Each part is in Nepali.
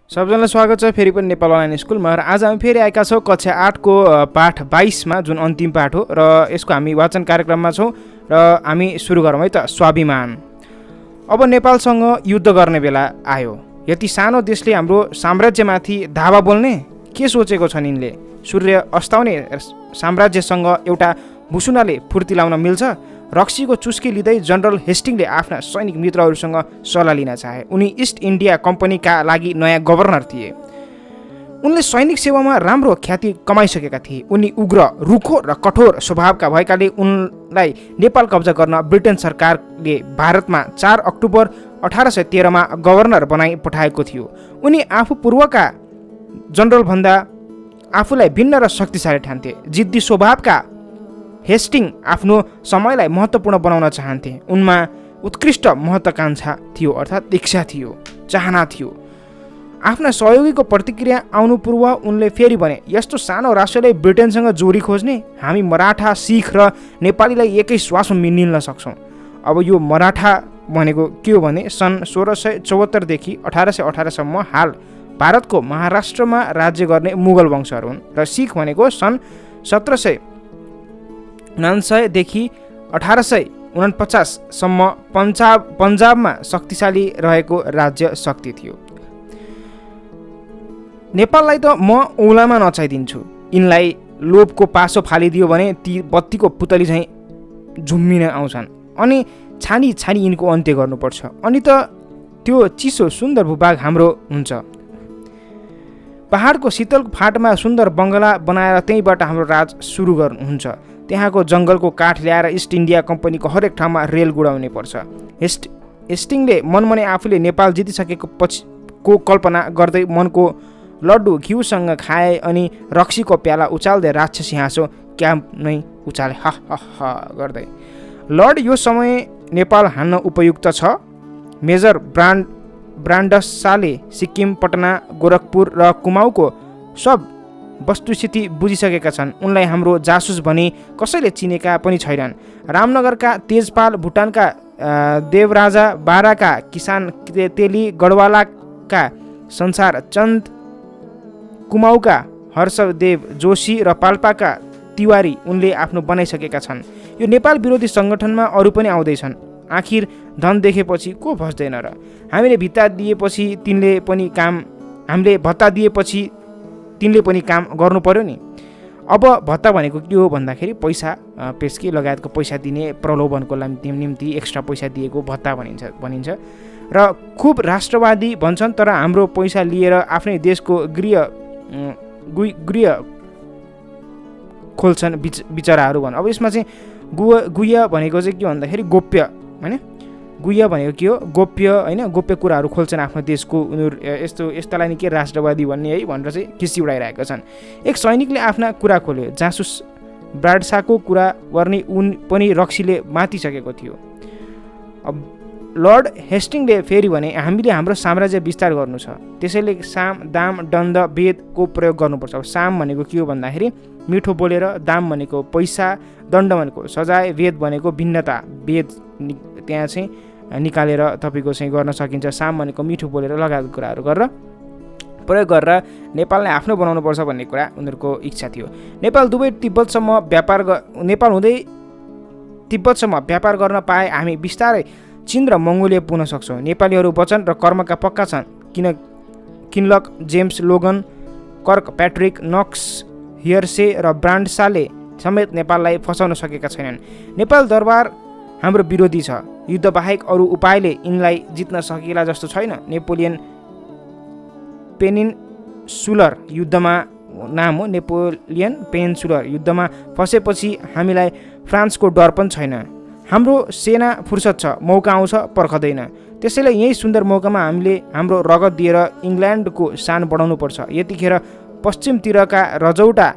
सबैजनालाई स्वागत छ फेरि पनि नेपाल अनलाइन स्कुलमा। र आज हामी फेरि आएका छौँ कक्षा 8 को पाठ 22 मा, जुन अन्तिम पाठ हो र यसको हामी वाचन कार्यक्रममा छौँ र हामी सुरु गरौँ है त। स्वाभिमान। अब नेपालसँग युद्ध गर्ने बेला आयो। यति सानो देशले हाम्रो साम्राज्यमाथि धावा बोल्ने के सोचेको छन् यिनले? सूर्य अस्ताउने साम्राज्यसँग एउटा भुसुनाले फुर्ती लाउन मिल्छ? रक्सीको चुस्की लिँदै जनरल हेस्टिङले आफ्ना सैनिक मित्रहरूसँग सल्लाह लिन चाहे। उनी इस्ट इन्डिया कम्पनीका लागि नयाँ गभर्नर थिए। उनले सैनिक सेवामा राम्रो ख्याति कमाइसकेका थिए। उनी उग्र, रुखो र कठोर स्वभावका भएकाले उनलाई नेपाल कब्जा गर्न ब्रिटेन सरकारले भारतमा 4 अक्टोबर 1813 मा गभर्नर बनाई पठाएको थियो। उनी आफू पूर्वका जनरलभन्दा आफूलाई भिन्न र शक्तिशाली ठान्थे। जिद्दी स्वभावका हेस्टिङ आफ्नो समयलाई महत्त्वपूर्ण बनाउन चाहन्थे। उनमा उत्कृष्ट महत्त्वाकांक्षा थियो, अर्थात् इच्छा थियो, चाहना थियो। आफ्ना सहयोगीको प्रतिक्रिया आउनु पूर्व उनले फेरि भने, यस्तो सानो राष्ट्रले ब्रिटेनसँग जोडी खोज्ने? हामी मराठा, सिख र नेपालीलाई एकै श्वासमा निल्न सक्छौँ। अब यो मराठा भनेको के हो भने सन् 1674 देखि 1818 सम्म हाल भारतको महाराष्ट्रमा राज्य गर्ने मुगल वंशहरू हुन्। र सिख भनेको सन् 1799 देखि 1849 सम्म पन्जाबमा शक्तिशाली रहेको राज्य शक्ति थियो। नेपाललाई त म औलामा नचाइदिन्छु। यिनलाई लोभको पासो फालिदियो भने ती बत्तीको पुतली झैँ झुम्मिन आउँछन् अनि छानी छानी यिनको अन्त्य गर्नुपर्छ। अनि त त्यो चिसो सुन्दर भूभाग हाम्रो हुन्छ। पहाडको शीतल फाटमा सुन्दर बङ्गला बनाएर त्यहीँबाट हाम्रो राज सुरु हुन्छ। त्यहाँको जङ्गलको काठ ल्याएर इस्ट इन्डिया कम्पनीको हरेक ठाउँमा रेल गुडाउने पर्छ। हेस्टिङले मनमनै आफूले नेपाल जितिसकेको पछिको कल्पना गर्दै मनको लड्डु घिउसँग खाए अनि रक्सीको प्याला उचाल्दै राक्षसी हाँसो क्याम्प नै उचाले हा हा हा गर्दै। लर्ड, यो समय नेपाल हान्न उपयुक्त छ। मेजर ब्रान्डसाले सिक्किम, पटना, गोरखपुर र कुमाऊको सब वस्तुस्थिति बुझिसकेका छन्। उनलाई हाम्रो जासुस भनी कसैले चिनेका पनि छैनन्। रामनगरका तेजपाल, भुटानका देवराजा, बाराका किसान तेली, गढवालाका संसार चन्द, कुमाऊका हर्षदेव जोशी र पाल्पाका तिवारी उनले आफ्नो बनाइसकेका छन्। यो नेपाल विरोधी सङ्गठनमा अरू पनि आउँदैछन्। आखिर धन देखेपछि को भस्दैन र? हामीले भत्ता दिएपछि तिनले पनि काम गर्नु पर्यो नि। अब भत्ता भनेको के हो भन्दाखेरि पैसा, पेस्की लगायतको पैसा दिने, प्रलोभनको निम्ति एक्स्ट्रा पैसा दिएको भत्ता भनिन्छ। र खुब राष्ट्रवादी भन्छन्, तर हाम्रो पैसा लिएर आफ्नै देशको गृह खोल्छन् बिचराहरू भन्। अब यसमा चाहिँ गुह्य भनेको चाहिँ के भन्दाखेरि गोप्य, होइन? गुह्य भनेको के हो? गोप्य, होइन? गोप्य कुराहरू खोल्छन् आफ्नो देशको। उनीहरू यस्तालाई नि के राष्ट्रवादी भन्ने है भनेर चाहिँ खिसी उडाइरहेका छन्। एक सैनिकले आफ्ना कुरा खोल्यो। जासुस ब्राडसाको कुरा गर्ने उन पनि रक्सीले मातिसकेको थियो। अब लर्ड हेस्टिङले फेरि भने, हामीले हाम्रो साम्राज्य विस्तार गर्नु छ। त्यसैले साम, दाम, दण्ड, वेदको प्रयोग गर्नुपर्छ। अब साम भनेको के हो भन्दाखेरि मिठो बोलेर, दाम भनेको पैसा, दण्ड भनेको सजाय, वेद भनेको भिन्नता, वेद त्यहाँ चाहिँ निकालेर तपाईँको चाहिँ गर्न सकिन्छ। साम भनेको मिठो बोलेर लगायत कुराहरू गरेर प्रयोग गरेर नेपाललाई आफ्नो बनाउनुपर्छ भन्ने कुरा उनीहरूको इच्छा थियो। नेपाल हुँदै तिब्बतसम्म व्यापार गर्न पाए हामी बिस्तारै चीन र मङ्गोलिया पुग्न सक्छौँ। नेपालीहरू वचन र कर्मका पक्का छन्। किनलक, जेम्स लोगन, कर्क प्याट्रिक, नक्स हियर्से र ब्रान्डसाले समेत नेपाललाई फसाउन सकेका छैनन्। नेपाल दरबार हाम्रो विरोधी छ। युद्ध बाहेक अरू उपायले यिनलाई जित्न सकिएला जस्तो छैन। नेपोलियन पेनिनसुलर युद्धमा नाम हो, नेपोलियन पेनिनसुलर युद्धमा फसेपछि हामीलाई फ्रान्सको डर पनि छैन। हाम्रो सेना फुर्सद छ, मौका आउँछ पर्खदैन। त्यसैले यही सुन्दर मौकामा हामीले हाम्रो रगत दिएर इङ्ल्यान्डको सान बढाउनुपर्छ। यतिखेर पश्चिमतिरका रजौटा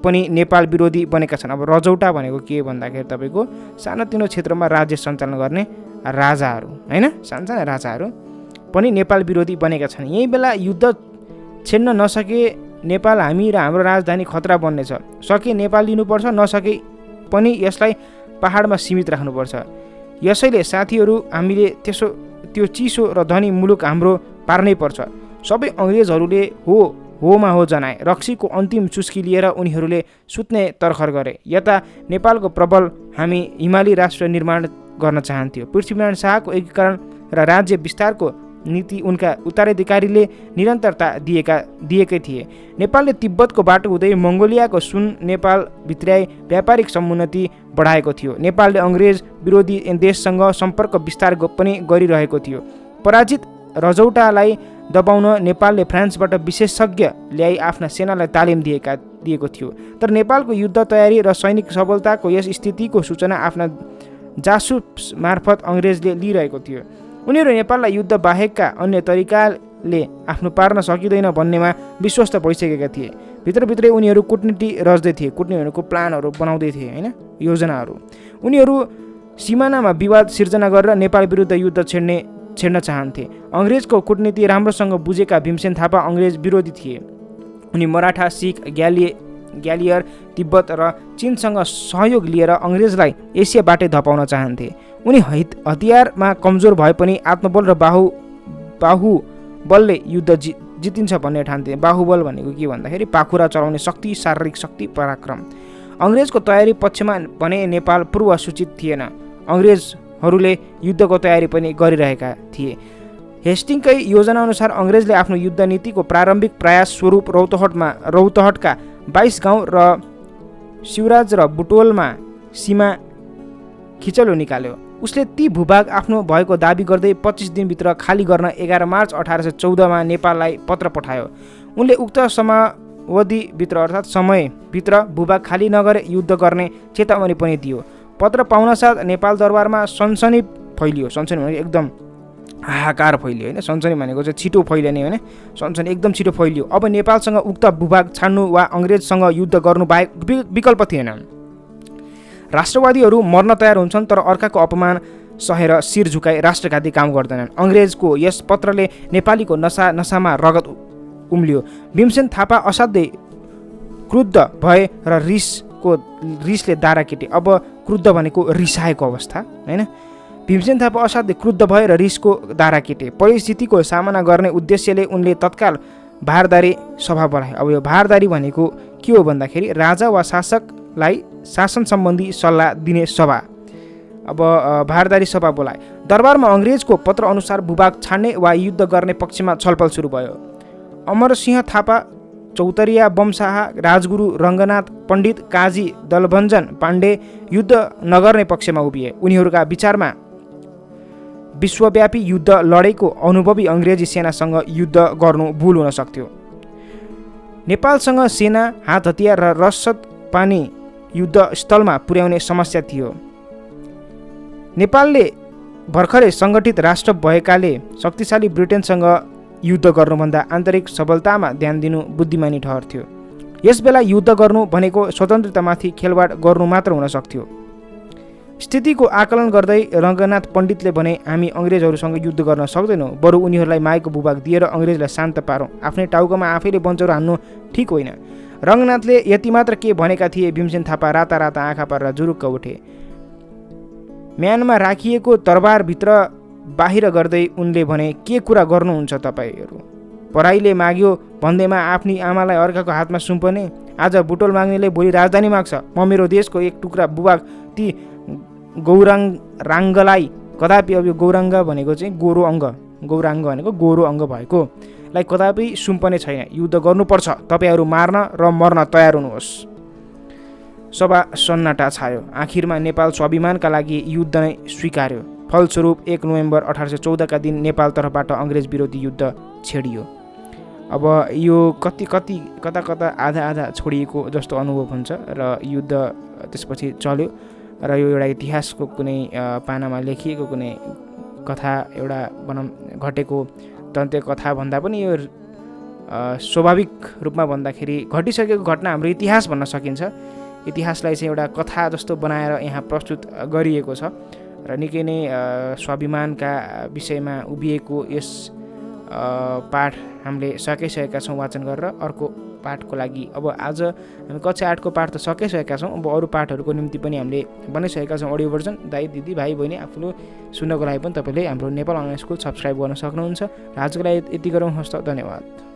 पनि नेपाल विरोधी बनेका छन्। अब रजौटा भनेको के भन्दाखेरि तपाईँको सानोतिनो क्षेत्रमा राज्य सञ्चालन गर्ने राजाहरू, होइन? सानसाना राजाहरू पनि नेपाल विरोधी बनेका छन्। यही बेला युद्ध छेड्न नसके नेपाल हामी र हाम्रो राजधानी खतरा बन्नेछ। सके नेपाल लिनुपर्छ, नसके पनि यसलाई पहाडमा सीमित राख्नुपर्छ। यसैले साथीहरू, हामीले त्यो चिसो र धनी मुलुक हाम्रो पार्नै पर्छ। सबै अङ्ग्रेजहरूले होमा हो जनाए। रक्सीको अन्तिम चुस्की लिएर उनीहरूले सुत्ने तरखर गरे। यता नेपालको प्रबल हामी हिमाली राष्ट्र निर्माण गर्न चाहन्थ्यो। पृथ्वीनारायण शाहको एकीकरण र राज्य विस्तारको नीति उनका उत्तराधिकारीले निरन्तरता दिएकै थिए। नेपालले तिब्बतको बाटो हुँदै मङ्गोलियाको सुन नेपाल भित्राई व्यापारिक समुन्नति बढाएको थियो। नेपालले अङ्ग्रेज विरोधी देशसँग सम्पर्क विस्तार पनि गरिरहेको थियो। पराजित रजौटालाई दबाउन नेपालले फ्रान्सबाट विशेषज्ञ ल्याई आफ्ना सेनालाई तालिम दिएको थियो। तर नेपालको युद्ध तयारी र सैनिक सफलताको यस स्थितिको सूचना आफ्ना जासुस मार्फत अङ्ग्रेजले लिइरहेको थियो। उनीहरू नेपाललाई युद्ध बाहेकका अन्य तरिकाले आफ्नो पार्न सकिँदैन भन्नेमा विश्वस्त भइसकेका थिए। भित्रभित्रै उनीहरू कुटनीति रच्दै थिए, कुटनीतिहरूको प्लानहरू बनाउँदै थिए होइन, योजनाहरू। उनीहरू सिमानामा विवाद सिर्जना गरेर नेपाल विरुद्ध युद्ध छेड्न चाहन्थे। अङ्ग्रेजको कुटनीति राम्रोसँग बुझेका भीमसेन थापा अङ्ग्रेज विरोधी थिए। उनी मराठा, सिख, ग्यालियर, तिब्बत र चीनसँग सहयोग लिएर अङ्ग्रेजलाई एसियाबाटै धपाउन चाहन्थे। उनी हतियारमा कमजोर भए पनि आत्मबल र बाहुबलले युद्ध जितिन्छ भन्ने ठान्थे। बाहुबल भनेको के भन्दाखेरि पाखुरा चलाउने शक्ति, शारीरिक शक्ति, पराक्रम। अङ्ग्रेजको तयारी पक्षमा भने नेपाल पूर्व सूचित थिएन। अङ्ग्रेजहरूले युद्धको तयारी पनि गरिरहेका थिए। हेस्टिङकै योजनाअनुसार अङ्ग्रेजले आफ्नो युद्ध नीतिको प्रारम्भिक प्रयास स्वरूप रौतहटका 22 गाउँ र शिवराज र बुटोलमा सीमा खिचलो निकाल्यो। उसले ती भूभाग आफ्नो भएको दाबी गर्दै 25 दिनभित्र खाली गर्न 11 मार्च 1814 नेपाललाई पत्र पठायो। उनले उक्त समयावधिभित्र अर्थात् समयभित्र भूभाग खाली नगरे युद्ध गर्ने चेतावनी पनि दियो। पत्र पाउनसाथ नेपाल दरबारमा सनसनी फैलियो। सनसनी भनेको एकदम हाहाकार फैलियो होइन, सनसनी भनेको चाहिँ छिटो फैलिने होइन, सनसनी एकदम छिटो फैलियो। अब नेपालसँग उक्त भूभाग छाड्नु वा अङ्ग्रेजसँग युद्ध गर्नु बाहेक विकल्प थिएन। राष्ट्रवादीहरू मर्न तयार हुन्छन् तर अर्काको अपमान सहेर शिर झुकाई राष्ट्रघाती काम गर्दैनन्। अङ्ग्रेजको यस पत्रले नेपालीको नसामा रगत उम्लियो। भीमसेन थापा असाध्यै क्रुद्ध भए र रिसले दारा केटे। अब क्रुद्ध भनेको रिसाएको अवस्था होइन। भीमसेन थापा असाध्यै क्रुद्ध भए र रिसको दारा केटे। परिस्थितिको सामना गर्ने उद्देश्यले उनले तत्काल भारदारी सभा बोलाए। अब यो भारदारी भनेको के हो भन्दाखेरि राजा वा शासकलाई शासन सम्बन्धी सल्लाह दिने सभा। अब भारदारी सभा बोलाए। दरबारमा अङ्ग्रेजको पत्र अनुसार भूभाग छाड्ने वा युद्ध गर्ने पक्षमा छलफल सुरु भयो। अमरसिंह थापा, चौतरिया वंशाह, राजगुरु रङ्गनाथ पण्डित, काजी दलभञ्जन पाण्डे युद्ध नगर्ने पक्षमा उभिए। उनीहरूका विचारमा विश्वव्यापी युद्ध लडेको अनुभवी अङ्ग्रेजी सेनासँग युद्ध गर्नु भुल हुन सक्थ्यो। नेपालसँग सेना, हात हतियार र रसद पानी युद्ध स्थलमा पुर्याउने समस्या थियो। नेपालले भर्खरै सङ्गठित राष्ट्र भएकाले शक्तिशाली ब्रिटेनसँग युद्ध गर्नुभन्दा आन्तरिक सबलतामा ध्यान दिनु बुद्धिमानी ठहर्थ्यो। यसबेला युद्ध गर्नु भनेको स्वतन्त्रतामाथि खेलवाड गर्नु मात्र हुन सक्थ्यो। स्थितिको आकलन गर्दै रङ्गनाथ पण्डितले भने, हामी अङ्ग्रेजहरूसँग युद्ध गर्न सक्दैनौँ, बरु उनीहरूलाई माएको भूभाग दिएर अङ्ग्रेजलाई शान्त पारौँ। आफ्नै टाउकोमा आफैले बन्चरो हान्नु ठिक होइन। रङ्गनाथले यति मात्र के भनेका थिए, भीमसेन थापा राता आँखा पारेर जुरुक्क उठे। म्यानमा राखिएको तरबारभित्र बाहिर गर्दै उनले भने, के कुरा गर्नुहुन्छ तपाईँहरू? पराईले माग्यो भन्दैमा आफ्नी आमालाई अर्काको हातमा सुम्पने। आज बुटोल माग्नेले भोलि राजधानी माग्छ। म मेरो देशको एक टुक्रा भूभाग ती गौराङ्गलाई कदापि, अब यो गौराङ्ग भनेको चाहिँ गोरो अङ्ग, गौराङ्ग भनेको गोरो अङ्ग भएकोलाई कदापि सुम्पने छैन। युद्ध गर्नुपर्छ। तपाईँहरू मार्न र मर्न तयार हुनुहोस्। सभा सन्नाटा छायो। आखिरमा नेपाल स्वाभिमानका लागि युद्ध नै स्वीकार्यो। फलस्वरूप 1 नोभेम्बर 1814 का दिन नेपाल तर्फबाट अङ्ग्रेज विरोधी युद्ध छेडियो। अब यो कता आधा छोडिएको जस्तो अनुभव हुन्छ र युद्ध त्यसपछि चल्यो र यो एउटा इतिहासको कुनै पानामा लेखिएको कुनै कथा, एउटा घटेको दन्त्य कथा भन्दा पनि यो स्वाभाविक रूपमा भन्दाखेरि घटिसकेको घटना हाम्रो इतिहास भन्न सकिन्छ। इतिहासलाई चाहिँ एउटा कथा जस्तो बनाएर यहाँ प्रस्तुत गरिएको छ र निकै नै स्वाभिमानका विषयमा उभिएको यस पाठ हामीले सकिसकेका छौँ वाचन गरेर। अर्को पाठको लागि अब आज हामी कक्षा 8 को पाठ त सकिसकेका छौँ। अब अरू पाठहरूको निम्ति पनि हामीले बनाइसकेका छौँ अडियो भर्जन। दाइ दिदी भाइ बहिनी आफूले सुन्नको लागि पनि तपाईँले हाम्रो नेपाल अनलाइन स्कुल सब्सक्राइब गर्न सक्नुहुन्छ। आजको लागि यति गरौँ। हस्त, धन्यवाद।